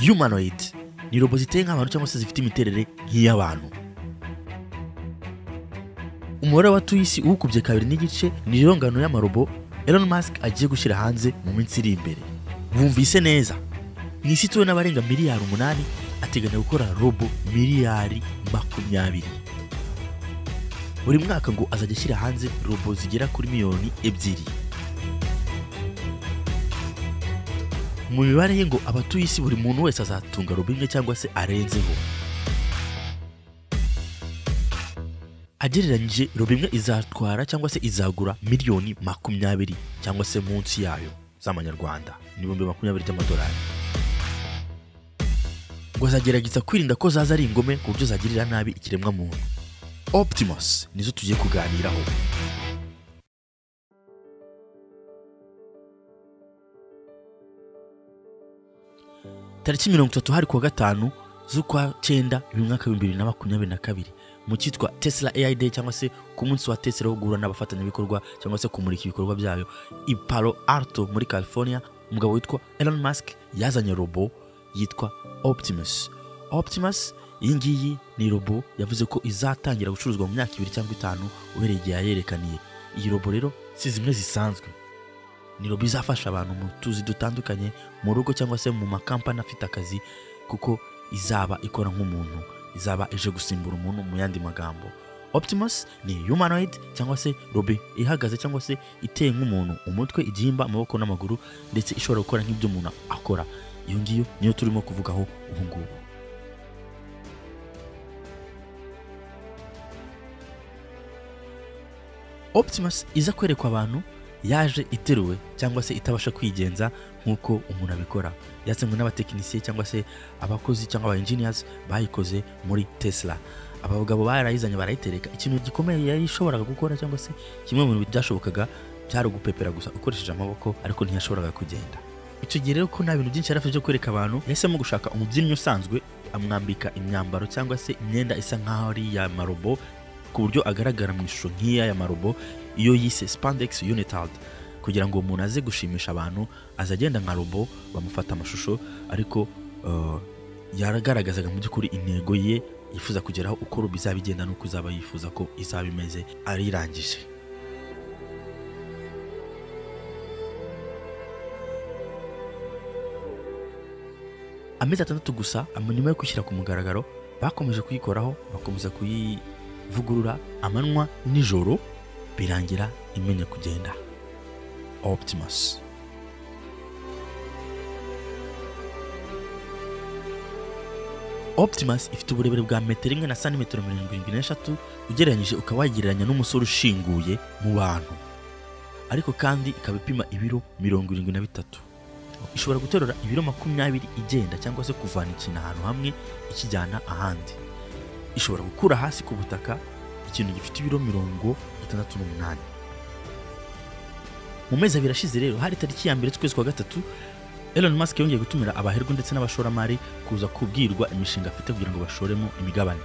humanoid ni robo ziteye nk'abantu cyangwa se zifite imiterere nk'iy'abantu. Umubare w'abatuye isi ukubye 2 n'igice ni irongano y'amarobo Elon Musk agiye gushyira hanze mu minsi iri imbere. Bumvise neza, mu isi tuwe n'abarenga miliyari 8 ateganya gukora robo miliyari 20. Buri mwaka ngo azajya ashyira hanze robo zigera kuri miliyoni 2. Mu mibare ye ngo abatuye isi buri muntu wese azatunga robo imwe cyangwa se arenzeho. Agereranyije robo imwe izatwara cyangwa se izagura miliyoni 20 cyangwa se munsi yayo z'amanyarwanda n'ibihumbi 20 by'amadolari. Ngo azagerageza kwirinda ko zaza ari ingome ku buryo zagirira nabi ikiremwa muntu. Optimus nizo tugiye kuganiraho. Tariki 30 hari kuwa 5 z'ukwa 9 mwaka 2022 mu cyitwa Tesla AI Day cyangwa se ku munsi wa Tesla wo guhura n'abafatanyabikorwa cyangwa se kumurika ibikorwa byayo i Palo Alto muri California. Umugabo witwa Elon Musk yazanye robo yitwa Optimus. Optimus iyi ngiyi ni robo yavuze ko izatangira gucuruzwa mu myaka 2 cyangwa 5 ubereye igihe yayerekaniye. Iyi robo rero si zimwe zisanzwe, ni robo izafasha abantu mu tuzi dutandukanye mu rugo cyangwa se mu makampani afite akazi, kuko izaba ikora nk'umuntu, izaba eje gusimbura umuntu. Mu yandi magambo, Optimus ni humanoid cyangwa se robo ihagaze cyangwa se iteye nk'umuntu, umutwe, igihimba, amaboko n'amaguru, ndetse ishobora gukora nk'ibyo umuntu akora. Iyo ngiyo niyo turimo kuvugaho ubu ngubu. Optimus iza kwerekwa abantu yaje iteruwe cyangwa se itabasha kwigenza nk'uko umuntu abikora. Yatsengwe n'abatekinisiye cyangwa se abakozi cyangwa aba engineers bayikoze muri Tesla. Abagabo barayizanye barayitereka. Ikintu gikomeye yari ishoboraga gukora cyangwa se kimwe mu bintu byashobokaga byari gupepera gusa ukoresheje amaboko, ariko ntiyashoboraga kugenda. Icyo gihe rero ko nta bintu byinshi yarafite byo kwereka abantu, yahisemo gushaka umubyinnyi usanzwe amwambika imyambaro cyangwa se imyenda isa nk'aho ari ya marobo, ku buryo agaragara mu ishusho nk'iya ya marobo, iyo yise spandex unitard, kugira ngo umuntu aze gushimisha abantu azagenda nka robo bamufata amashusho, ariko yaragaragazaga mu by'ukuri intego ye yifuza kugeraho, uko robo izaba igenda n'uko izaba yifuza ko izaba imeze arirangije. Amezi 6 gusa nyuma yo gushyira ku mugaragaro, bakomeje kuyikoraho, bakomeza kuyivugurura amanywa nijoro, birangira imenya kugenda. Optimus. Optimus ifite uburebure bwa metero 1 na santimetero 73 ugereranyije ukaba wagereranya n'umusore ushinguye mu bantu, ariko kandi ikaba ipima ibiro 73. Ishobora guterura ibiro 20 igenda cyangwa se kuvana ikintu ahantu hamwe ikijyana ahandi. Ishobora gukura hasi ku butaka ikintu gifite ibiro 68. Mu mezi 2 ashize rero, hari tariki ya 1 z'ukwezi kwa 3, Elon Musk yongeye gutumira abaherwe ndetse n'abashoramari kuza kubwirwa imishinga afite kugira ngo bashoremo imigabane.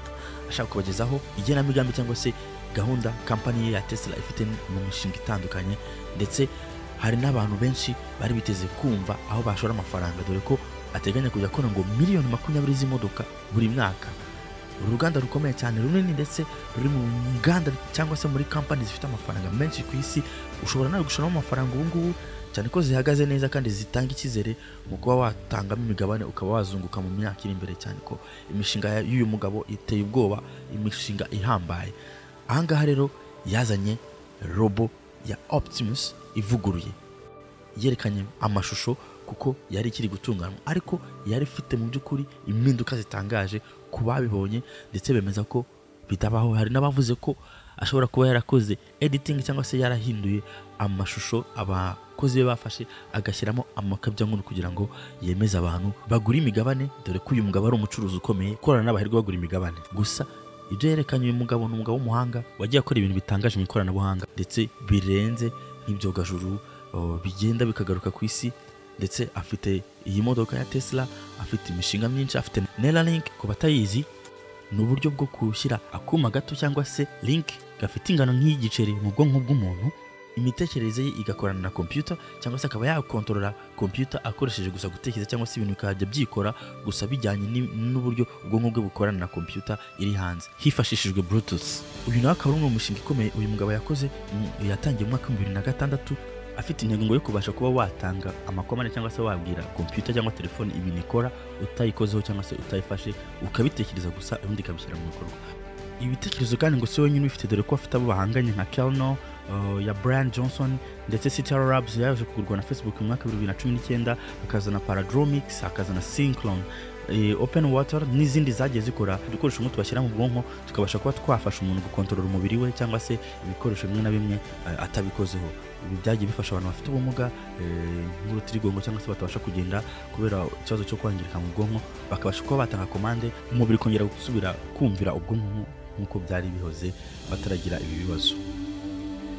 Ashaka kubagezaho igenamigambi cyangwa se gahunda kampani ya Tesla ifite mu mishinga itandukanye, ndetse hari n'abantu benshi bari biteze kumva aho bashora amafaranga, dore ko ateganya kujya akora ngo miliyoni 20 z'imodoka buri mwaka. Uruganda rukomeye cyane runini, ndetse ruri mu nganda cyangwa se muri kampani zifite amafaranga menshi ku isi. Ushobora nawe gushoramo amafaranga ubu ngubu, cyane ko zihagaze neza kandi zitanga icyizere mu kuba watangamo imigabane ukaba wazunguka mu myaka iri imbere, cyane ko imishinga y'uyu mugabo iteye ubwoba, imishinga ihambaye. Ahangaha rero yazanye robo ya Optimus ivuguruye, yerekanye amashusho kuko yari ikiri gutunganywa, ariko yari ifite mu by'ukuri impinduka zitangaje ku babibonye, ndetse bemeza ko bitabaho. Hari n'abavuze ko ashobora kuba yarakoze editing cyangwa se yarahinduye amashusho abakozi be bafashe agashyiramo amakabyankuru kugira ngo yemeze abantu bagura imigabane, dore ko uyu mugabo ari umucuruzi ukomeye ukorana n'abaherwe bagura imigabane. Gusa ibyo yerekanye uyu mugabo ni umugabo w'umuhanga wagiye akora ibintu bitangaje mu ikoranabuhanga, ndetse birenze nk'ibyogajuru bigenda bikagaruka ku isi. Ndetse afite iyi modoka ya Tesla, afite imishinga myinshi, afite Neuralink. Ku batayizi, ni uburyo bwo gushyira akuma gato cyangwa se link gafite ingano nk'igiceri mu bwonko bw'umuntu, imitekerereze ye igakorana na computer cyangwa se akaba yakontorora computer akoresheje gusa gutekereza cyangwa se ibintu bikajya byikora gusa bijyanye n'uburyo ubwonko bwe bukorana na computer iri hanze hifashishijwe bluetooth. Uyu nawe akaba ari umwe mu mushinga ikomeye uyu mugabo yakoze yatangiye mu mwaka wa 2006 afite intego ngo yo kubasha kuba watanga amakomane cyangwa se wabwira computer cyangwa telefone ibintu ikora utayikozeho cyangwa se utayifashe ukabitekereza gusa ubundi kabishyira mu bikorwa. Ibitekerezo kandi ngo si wenyine bifite dore ko afite abo bahanganye nka Kelno ya Brian Johnson ndetse Citaro Labs yaje kugurwa na Facebook mu mwaka wa 2019 akazana Paradromix akazana Synclone Open Water n'izindi zagiye zikora ibikoresho ngo tubashyira mu bwonko tukabasha kuba twafasha umuntu gukontorora umubiri we cyangwa se ibikoresho bimwe na bimwe atabikozeho. Ibi byagiye bifasha abantu bafite ubumuga nk'urutirigongo cyangwa se batabasha kugenda kubera ikibazo cyo kwangirika mu bwonko bakabasha kuba batanga komande umubiri kongera gusubira kumvira ubwonko nk'uko byari bihoze bataragira ibi bibazo.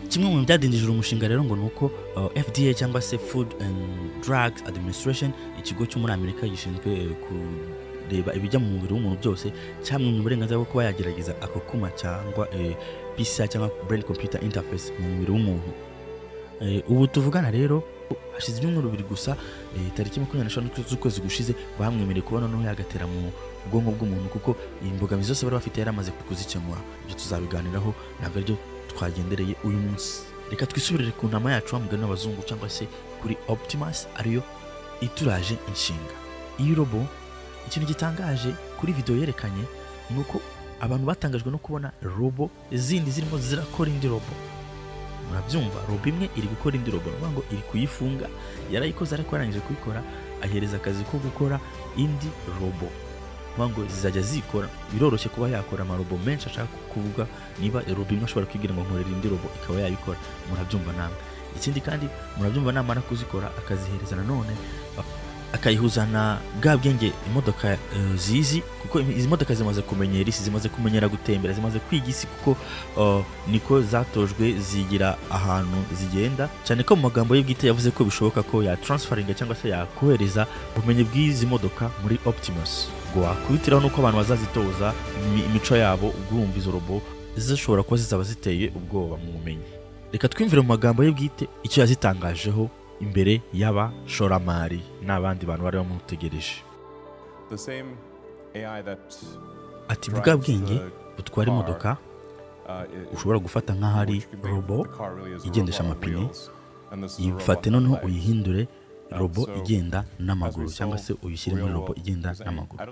Kimwe mu byadindije umushinga rero ngo nuko FDA cyangwa se Food and Drugs Administration ikigo cyo muri Amerika gishinzwe kureba ibijya mu mubiri w'umuntu byose cyamwe mu burenganzira bwo kuba yagerageza ako kuma cyangwa PCI cyangwa Brain Computer Interface mu mubiri w'umuntu. Ubu tuvugana rero hashize ibyumweru bibiri gusa tariki 25 z'ukwezi gushize bamwemereye kubona no yagatera mu bwonko bw'umuntu kuko imbogamizi zose bari bafite yaramamaze kuzikemura. Ibyo tuzabiganiraho ntabwo aryo twagendereye uyu munsi. Reka twisubirire ku nama yacu wamugana n'abazungu cyangwa se kuri Optimus ariyo ituraje inshinga. Iyi robo ikintu gitangaje kuri video yerekanye nuko abantu batangajwe no kubona robo zindi zirimo zirakora indi robo. Murabyumva, robo imwe iri gukora indi robo ngo iri kuyifunga yarayikoze ariko arangije kuyikora ahereza akazi ko gukora indi robo ngo zizajya zikora. Biroroshye kuba yakora amarobo menshi ashaka kuvuga niba robo imwe ashobora kwigira ngo nkorera indi robo ikaba yabikora. Murabyumva namwe. Ikindi kandi murabyumva namara kuzikora akazihereza nanone akayihuza na bwa bwenge imodoka zizi kuko izi modoka zimaze kumenyera isi zimaze kumenyera gutembera zimaze kwiga isi kuko niko zatojwe zigira ahantu zigenda cyane ko mu magambo ye bwite yavuze ko bishoboka ko ya transferinga cyangwa se yakohereza ubumenyi bw'izi modoka muri Optimus ngo wakubitiraho nuko abantu bazazitoza imico yabo ubwumva izo robo zishobora kuba zizaba ziteye ubwoba mu bumenyi. Reka twimvire mu magambo ye bwite icyo yazitangajeho imbere y'aba shoramari n'abandi bantu bari bamutegereje. Ati bwa bwenge butwara imodoka ushobora gufata nk'ahari robo igendesha amapine yifate noneho uyihindure robo igenda n'amaguru cyangwa se uyishyire muri robo igenda n'amaguru.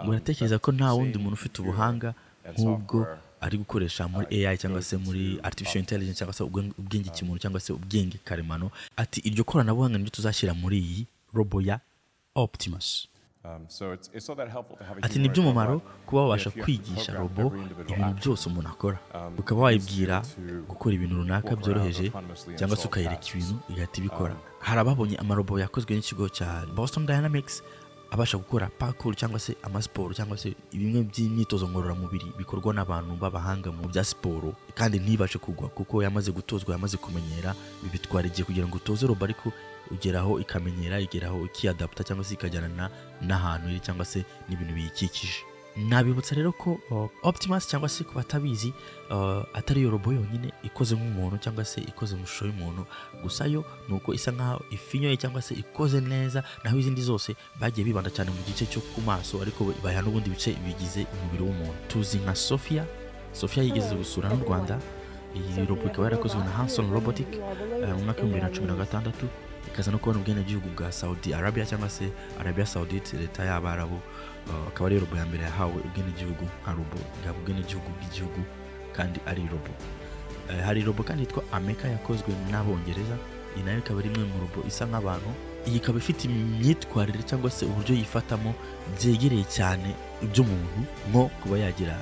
Muratekereza ko nta wundi muntu ufite ubuhanga nk'ubwo ari gukoresha muri AI cyangwa se muri artificial intelligence cyangwa se ubwenge kimuntu cyangwa se ubwenge karemano. Ati iryo koranabuhanga niryo tuzashyira muri iyi robo ya Optimus. Ati nibyo umumaro kuba wabasha kwigisha robo ibintu byose umuntu akora ukaba wayibwira gukora ibintu runaka byoroheje cyangwa se ukayereka ibintu igahita ibikora. Hari ababonye amarobo yakozwe n'ikigo cya Boston Dynamics abasha gukora parkour cyangwa se amasiporo cyangwa se bimwe by'imyitozo ngororamubiri bikorwa n'abantu b'abahanga mu bya siporo kandi ntibashe kugwa kuko yamaze gutozwa yamaze kumenyera. Bibitwara igihe kugira ngo utoze robo ariko ugeraho ikamenyera igeraho ikiadapta cyangwa se ikajyana n'ahantu iri cyangwa se n'ibintu biyikikije. Nabibutsa rero ko Optimus cyangwa se ku batabizi atari yo robo yonyine ikoze nk'umuntu cyangwa se ikoze mu shusho y'umuntu gusa yo nuko isa nkaho ifinyoye cyangwa se ikoze neza naho izindi zose bagiye bibanda cyane mu gice cyo ku maso ariko baha n'ubundi bice bigize umubiri w'umuntu. Tuzi nka Sophia yigeze gusura n'u Rwanda. Iyi robo ikaba yarakozwe na Hanson Robotic mu mwaka wa 2016 ikaza no kubona ubwenegihugu bwa Saudi Arabia cyangwa se Arabia Saudite leta y'Abarabu. Akaba ari robo ya mbere yahawe ubwenegihugu nka robo yaba ubwenegihugu bw'igihugu kandi ari robo. Hari robo kandi yitwa Ameka yakozwe n'Abongereza. Iyi nayo ikaba ari imwe mu robo isa nk'abantu. Iyi ikaba ifite imyitwarire cyangwa se uburyo yifatamo byegereye cyane iby'umuntu nko kuba yagira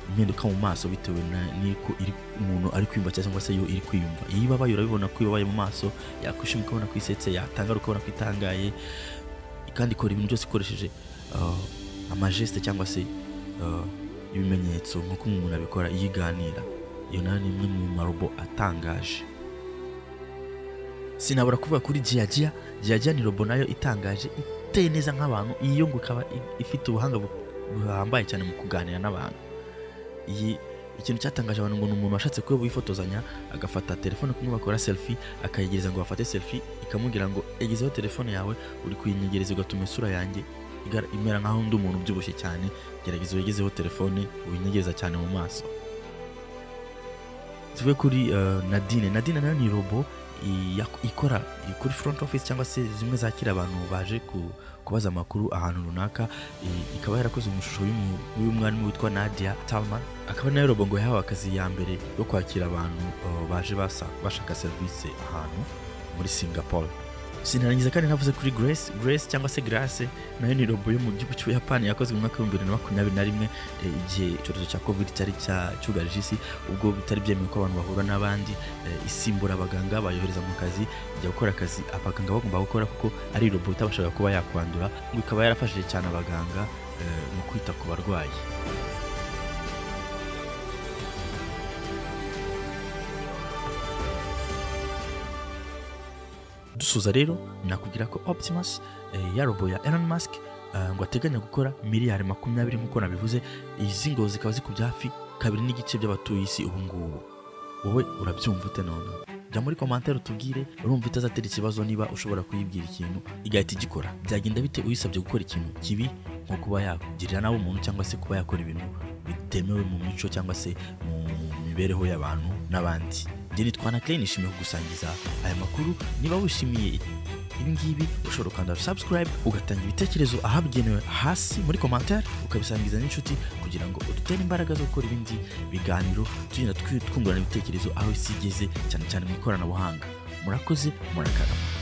impinduka mu maso bitewe n'iko umuntu ari kwiyumva cyangwa se yo iri kwiyumva. Iyo ibabaye urabibona ko ibabaye mu maso yakwishima ukabona ko isetse yatangara ukabona ko itangaye kandi ikora ibintu byose ikoresheje amageste cyangwa se ibimenyetso nk'uko umuntu abikora yiganira. Iyo nayo ni imwe mu marobo atangaje. Sinabura kuvuga kuri Giya ni robo nayo itangaje iteye neza nk'abantu. Iyo ngo ikaba ifite ubuhanga buhambaye cyane mu kuganira n'abantu. Iyi ikintu cyatangaje abantu ngo umuntu washatse ko bifotozanya agafata telefone kumwe bakora selfie akayegereza ngo bafate selfie ikamubwira ngo egezeho telefone yawe uri kuyinyegereza ugatuma isura yanjye imera nkaho ndi umuntu ubyibushye cyane, gerageza wegezeho telefone uyinyegereza cyane mu maso. Tuve kuri Nadine nayo ni robo ikora kuri front office cyangwa se zimwe zakira abantu baje kubaza amakuru ahantu runaka, ikaba yarakoze umushusho y'umwarimu witwa Nadia Talman, akaba nayo robo ngo yahawe akazi ya mbere yo kwakira abantu baje bashaka service ahantu muri Singapore. Sinarangiza kandi navuze kuri Grace cyangwa se Grace, nayo ni robo yo mu gihugu cy'Ubuyapani yakozwe mu mwaka wa 2021 igihe icyorezo cya COVID cyari cyugarije isi, ubwo bitari byemewe ko abantu bahura n'abandi, isimbura abaganga bayohereza mu kazi ijya gukora akazi abaganga bagomba gukora kuko ari robo itabashaga kuba yakwandura, ngo ikaba yarafashije cyane abaganga mu kwita ku barwayi. Dusuza rero nakubwira ko Optimus ya robo ya Elon Musk ngo ateganya gukora miliyari 20 nk'uko nabivuze, izi ngo zikaba zikubye hafi 2.5 by'abatuye isi ubu ngubu. Wowe urabyumva ute none? Jya muri commentaire utubwire urumva itazatera ikibazo niba ushobora kuyibwira ikintu igahita igikora. Byagenda bite uyisabye gukora ikintu kibi nko kuba yakugirira nawe umuntu cyangwa se kuba yakora ibintu bitemewe mu mico cyangwa se mu mibereho y'abantu n'abandi. Jeni twana Clay nishimiye kugusangiza aya makuru. Niba wishimiye ibi ngibi ushobora kanda subscribe ugatanga ibitekerezo ahabigenewe hasi muri commentaire ukabisangiza n'inshuti kugira ngo udutere imbaraga zo gukora ibindi biganiro tugenda twungurana ibitekerezo aho isi igeze cyane cyane mu ikoranabuhanga. Murakoze murakarama.